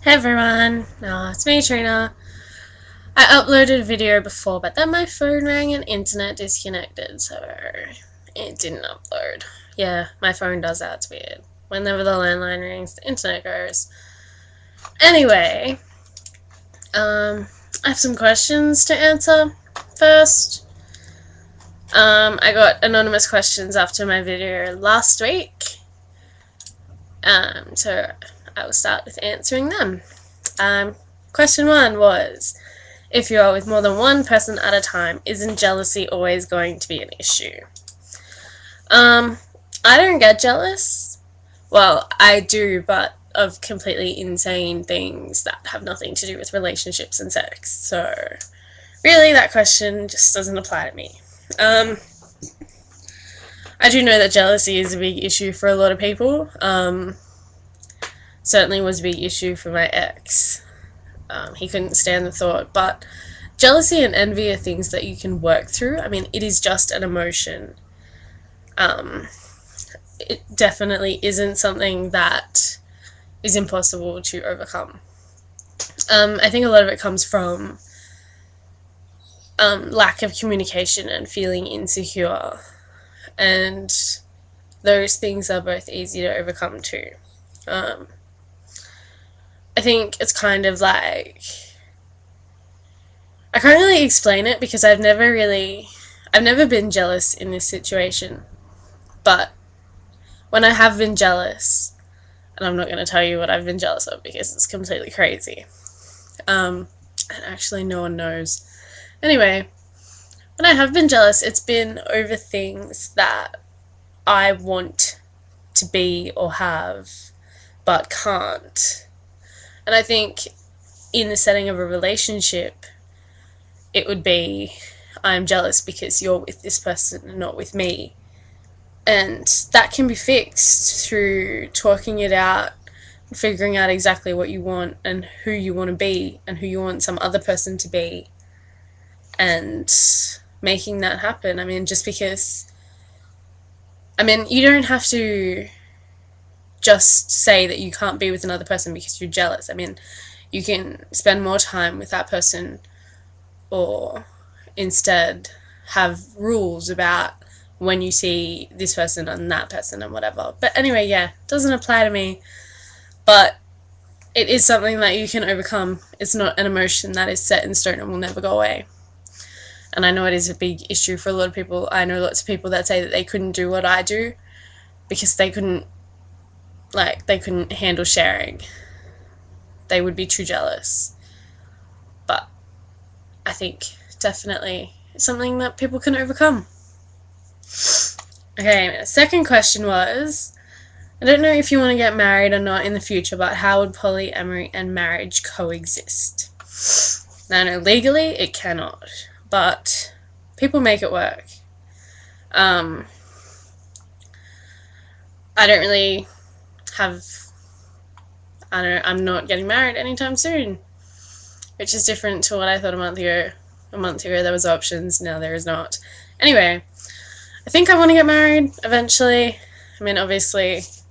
Hey everyone, it's me Trina. I uploaded a video before, but then my phone rang and internet disconnected, so it didn't upload. Yeah, my phone does that, it's weird. Whenever the landline rings, the internet goes. Anyway, I have some questions to answer first. I got anonymous questions after my video last week, so I will start with answering them. Question 1 was, if you are with more than one person at a time, isn't jealousy always going to be an issue? I don't get jealous. Well, I do, but of completely insane things that have nothing to do with relationships and sex. So, really, that question just doesn't apply to me. I do know that jealousy is a big issue for a lot of people. Certainly was a big issue for my ex. He couldn't stand the thought, but jealousy and envy are things that you can work through. I mean, it is just an emotion. It definitely isn't something that is impossible to overcome. I think a lot of it comes from lack of communication and feeling insecure, and those things are both easy to overcome too. I think it's kind of like, I can't really explain it because I've never been jealous in this situation, but when I have been jealous, and I'm not going to tell you what I've been jealous of because it's completely crazy, and actually no one knows. Anyway, when I have been jealous, it's been over things that I want to be or have, but can't. And I think in the setting of a relationship, it would be, I'm jealous because you're with this person and not with me. And that can be fixed through talking it out, figuring out exactly what you want and who you want to be and who you want some other person to be, and making that happen. I mean, you don't have to just say that you can't be with another person because you're jealous. I mean, you can spend more time with that person, or instead have rules about when you see this person and that person and whatever. But anyway, yeah, it doesn't apply to me, but it is something that you can overcome. It's not an emotion that is set in stone and will never go away. And I know it is a big issue for a lot of people. I know lots of people that say that they couldn't do what I do because they couldn't handle sharing. They would be too jealous. But I think definitely it's something that people can overcome. Okay, my second question was, I don't know if you want to get married or not in the future, but how would polyamory and marriage coexist? Now, no, legally it cannot, but people make it work. I don't really I'm not getting married anytime soon, which is different to what I thought a month ago. A month ago there was options, now there is not. Anyway, I think I want to get married eventually. I mean, obviously, it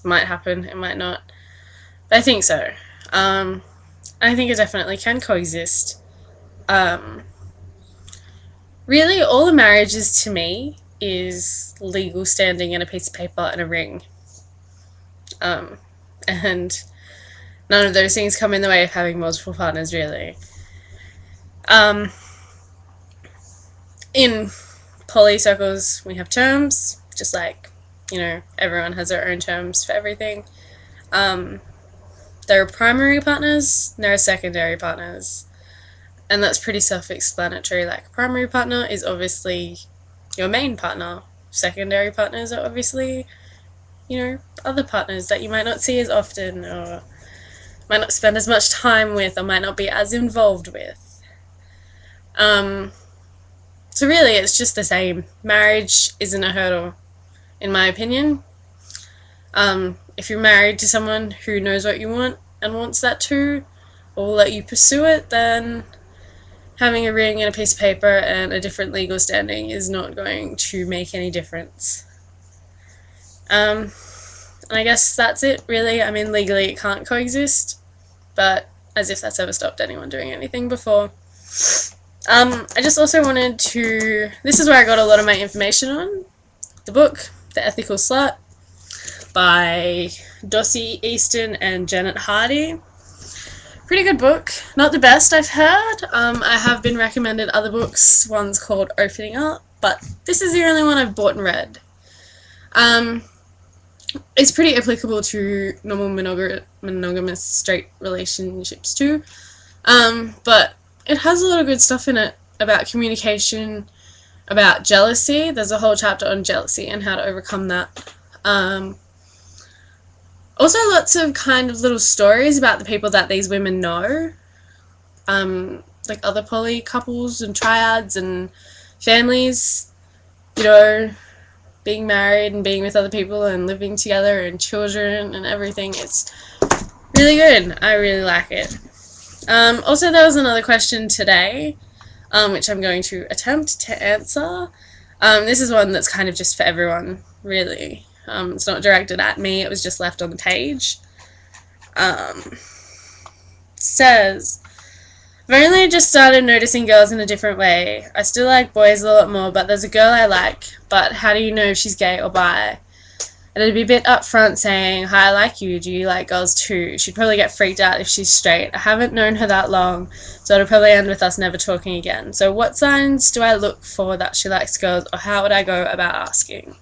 might happen, it might not, but I think so. I think it definitely can coexist. Really, all a marriage is to me is legal standing and a piece of paper and a ring. And none of those things come in the way of having multiple partners, really. In poly circles, we have terms, just like, everyone has their own terms for everything. There are primary partners, and there are secondary partners. And that's pretty self-explanatory. Like, a primary partner is obviously your main partner. Secondary partners are obviously, other partners that you might not see as often, or might not spend as much time with, or might not be as involved with. So really, it's just the same. Marriage isn't a hurdle, in my opinion. If you're married to someone who knows what you want and wants that too, or will let you pursue it, then having a ring and a piece of paper and a different legal standing is not going to make any difference. And I guess that's it, really. I mean, legally it can't coexist. but as if that's ever stopped anyone doing anything before. I just also wanted to, this is where I got a lot of my information on, the book, The Ethical Slut, by Dossie Easton and Janet Hardy. Pretty good book. Not the best I've heard. I have been recommended other books. One's called Opening Up, but this is the only one I've bought and read. It's pretty applicable to normal monogamous straight relationships too. But it has a lot of good stuff in it about communication, about jealousy. There's a whole chapter on jealousy and how to overcome that. Also lots of kind of little stories about the people that these women know, like other poly couples and triads and families, you know, being married and being with other people and living together and children and everything. It's really good. I really like it. Also, there was another question today, which I'm going to attempt to answer. This is one that's kind of just for everyone, really. It's not directed at me, it was just left on the page. Says, I've only just started noticing girls in a different way. I still like boys a lot more, but there's a girl I like, but how do you know if she's gay or bi? And it'd be a bit upfront saying, hi, I like you, do you like girls too? She'd probably get freaked out if she's straight. I haven't known her that long, so it'll probably end with us never talking again. So what signs do I look for that she likes girls, or how would I go about asking?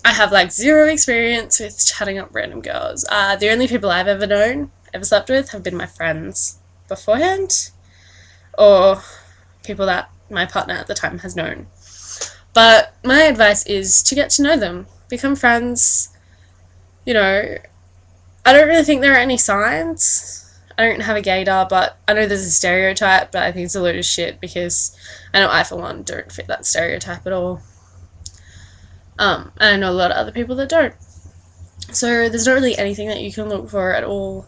I have like zero experience with chatting up random girls. The only people I've ever known, ever slept with, have been my friends beforehand, or people that my partner at the time has known. But my advice is to get to know them, become friends. You know, I don't really think there are any signs. I don't have a gaydar, but I know there's a stereotype, but I think it's a load of shit because I know I, for one, don't fit that stereotype at all. And I know a lot of other people that don't. So there's not really anything that you can look for at all.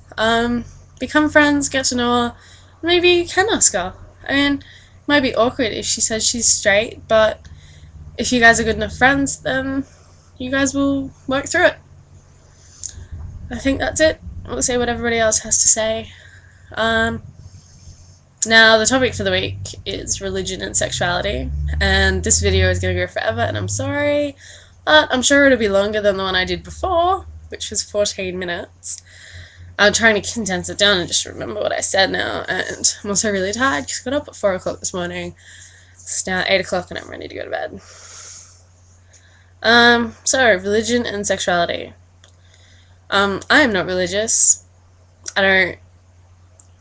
Become friends, get to know her, maybe you can ask her. I mean, it might be awkward if she says she's straight, but if you guys are good enough friends, then you guys will work through it. I think that's it. I'll say what everybody else has to say. Now, the topic for the week is religion and sexuality, and this video is going to go forever, and I'm sorry, but I'm sure it'll be longer than the one I did before, which was 14 minutes. I'm trying to condense it down and just remember what I said now, and I'm also really tired because I got up at 4 o'clock this morning. It's now 8 o'clock and I'm ready to go to bed. So, religion and sexuality. I am not religious. I don't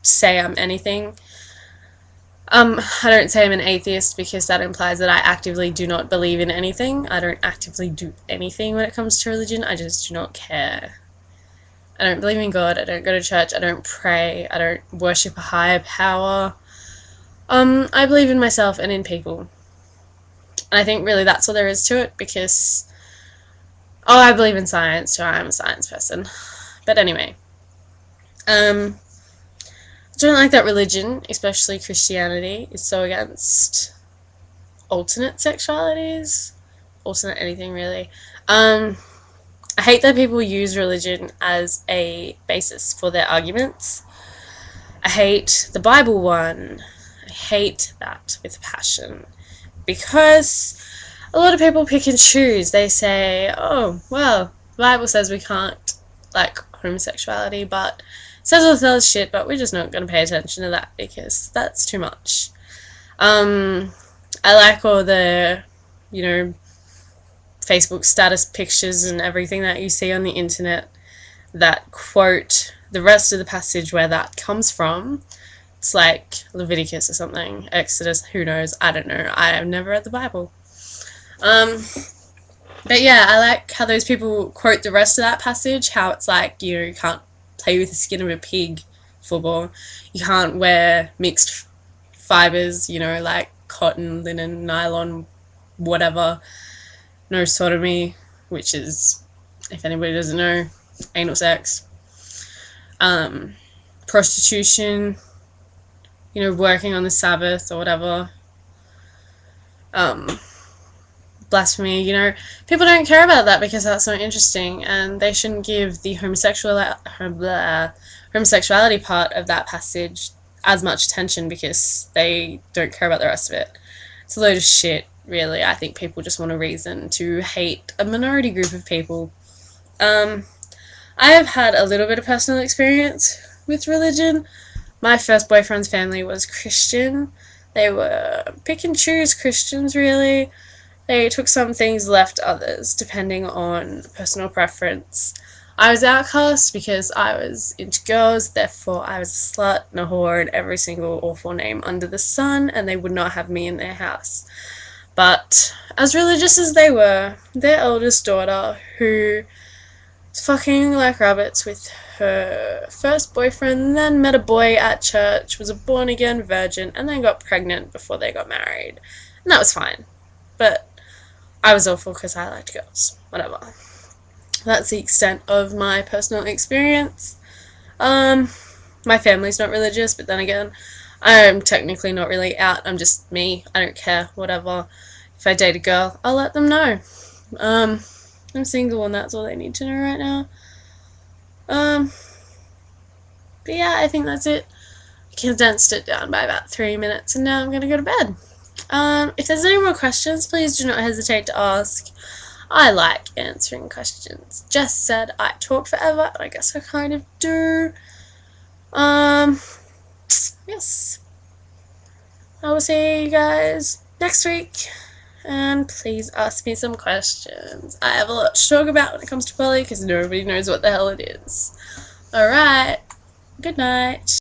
say I'm anything. I don't say I'm an atheist because that implies that I actively do not believe in anything. I don't actively do anything when it comes to religion. I just do not care. I don't believe in God. I don't go to church. I don't pray. I don't worship a higher power. I believe in myself and in people. And I think really that's all there is to it because, I believe in science too. I'm a science person. But anyway, I don't like that religion, especially Christianity, is so against alternate sexualities, alternate anything really. I hate that people use religion as a basis for their arguments. I hate the Bible one. I hate that with passion because a lot of people pick and choose. They say, oh, well, the Bible says we can't like homosexuality, but it says all this shit, but we're just not going to pay attention to that because that's too much. I like all the, Facebook status pictures and everything that you see on the internet that quote the rest of the passage where that comes from. It's like Leviticus or something, Exodus, who knows, I don't know, I have never read the Bible. But yeah, I like how those people quote the rest of that passage, how it's like, you can't play with the skin of a pig, football, you can't wear mixed fibers, like cotton, linen, nylon, whatever. No sodomy, which is, if anybody doesn't know, anal sex. Prostitution, working on the Sabbath or whatever. blasphemy, you know, people don't care about that because that's not interesting, and they shouldn't give the homosexuality part of that passage as much attention because they don't care about the rest of it. It's a load of shit, really. I think people just want a reason to hate a minority group of people. I have had a little bit of personal experience with religion. My first boyfriend's family was Christian. They were pick and choose Christians, really. They took some things, left others, depending on personal preference. I was outcast because I was into girls, therefore I was a slut and a whore and every single awful name under the sun, and they would not have me in their house. But as religious as they were, their eldest daughter, who was fucking like rabbits with her first boyfriend, then met a boy at church, was a born-again virgin, and then got pregnant before they got married. And that was fine. But I was awful because I liked girls. Whatever. That's the extent of my personal experience. My family's not religious, but then again, I'm technically not really out. I'm just me. I don't care. Whatever. If I date a girl, I'll let them know. I'm single and that's all they need to know right now. But yeah, I think that's it. I condensed it down by about 3 minutes and now I'm gonna go to bed. If there's any more questions, please do not hesitate to ask. I like answering questions. Jess said I talk forever, and I guess I kind of do. Yes. I will see you guys next week, and please ask me some questions. I have a lot to talk about when it comes to poly, because nobody knows what the hell it is. Alright, good night.